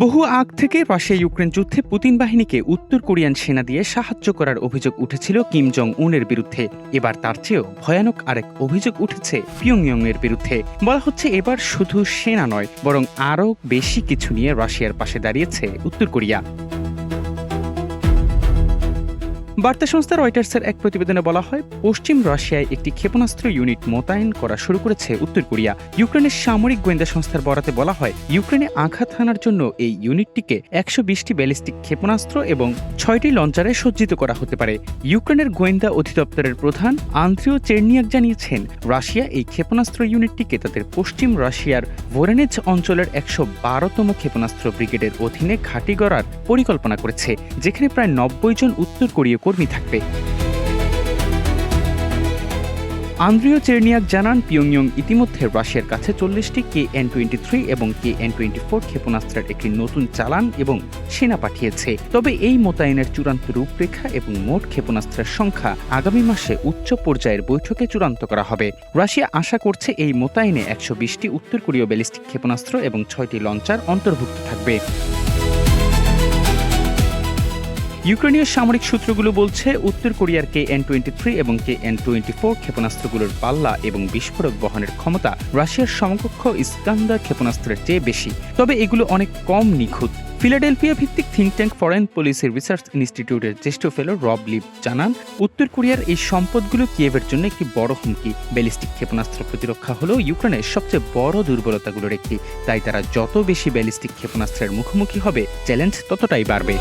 বহু আগ থেকে রাশিয়া ইউক্রেন যুদ্ধে পুতিন বাহিনীকে উত্তর কোরিয়ান সেনা দিয়ে সাহায্য করার অভিযোগ উঠেছিল কিম জং উনের বিরুদ্ধে। এবার তার চেয়েও ভয়ানক আরেক অভিযোগ উঠেছে পিয়ংইয়ং এর বিরুদ্ধে। বলা হচ্ছে এবার শুধু সেনা নয়, বরং আরও বেশি কিছু নিয়ে রাশিয়ার পাশে দাঁড়িয়েছে উত্তর কোরিয়া। বার্তা সংস্থা রয়টার্সের এক প্রতিবেদনে বলা হয়, পশ্চিম রাশিয়ায় একটি ক্ষেপণাস্ত্র ইউনিট মোতায়েন করা শুরু করেছে উত্তর কোরিয়া। ইউক্রেনের সামরিক গোয়েন্দা সংস্থার বরাতে বলা হয়, ইউক্রেনে আঘাত হানার জন্য এই ইউনিটটিকে ১২০টি ব্যালিস্টিক ক্ষেপণাস্ত্র এবং ৬টি লঞ্চারে সজ্জিত করা হতে পারে। ইউক্রেনের গোয়েন্দা অধিদপ্তরের প্রধান আন্দ্রিও চেরনিয়াক জানিয়েছেন, রাশিয়া এই ক্ষেপণাস্ত্র ইউনিটটিকে তাদের পশ্চিম রাশিয়ার ভোরেনেজ অঞ্চলের ১১২তম ক্ষেপণাস্ত্র ব্রিগেডের অধীনে ঘাঁটি গড়ার পরিকল্পনা করেছে, যেখানে প্রায় ৯০ জন উত্তর কোরীয় কর্মী থাকবে। আন্দ্রিও চেরনিয়াক জানান, পিয়ংইয়ং ইতিমধ্যে রাশিয়ার কাছে ৪০টি KN-23 এবং KN-24 ক্ষেপণাস্ত্রের একটি নতুন চালান এবং সেনা পাঠিয়েছে। তবে এই মোতায়েনের চূড়ান্ত রূপরেখা এবং মোট ক্ষেপণাস্ত্রের সংখ্যা আগামী মাসে উচ্চ পর্যায়ের বৈঠকে চূড়ান্ত করা হবে। রাশিয়া আশা করছে এই মোতায়েনে ১২০টি উত্তর কোরীয় ব্যালিস্টিক ক্ষেপণাস্ত্র এবং ৬টি লঞ্চার অন্তর্ভুক্ত থাকবে। ইউক্রেনীয় সামরিক সূত্রগুলো বলছে, উত্তর কোরিয়ার KN-23 এবং KN-24 ক্ষেপণাস্ত্রগুলোর পাল্লা এবং বিস্ফোরক বহনের ক্ষমতা রাশিয়ার সমকক্ষ ইস্কান্দার ক্ষেপণাস্ত্রের চেয়ে বেশি, তবে এগুলো অনেক কম নিখুঁত। ফিলাডেলফিয়া ভিত্তিক think tank foreign policy research ইনস্টিটিউটের জ্যেষ্ঠ ফেলো রব লিভ জানান, উত্তর কোরিয়ার এই সম্পদগুলো কিয়েভের জন্য একটি বড় হুমকি। ব্যালিস্টিক ক্ষেপণাস্ত্র প্রতিরক্ষা হলো ইউক্রেনের সবচেয়ে বড় দুর্বলতাগুলোর একটি, তাই তারা যত বেশি ব্যালিস্টিক ক্ষেপণাস্ত্রের মুখোমুখি হবে, চ্যালেঞ্জ ততটাই বাড়বে।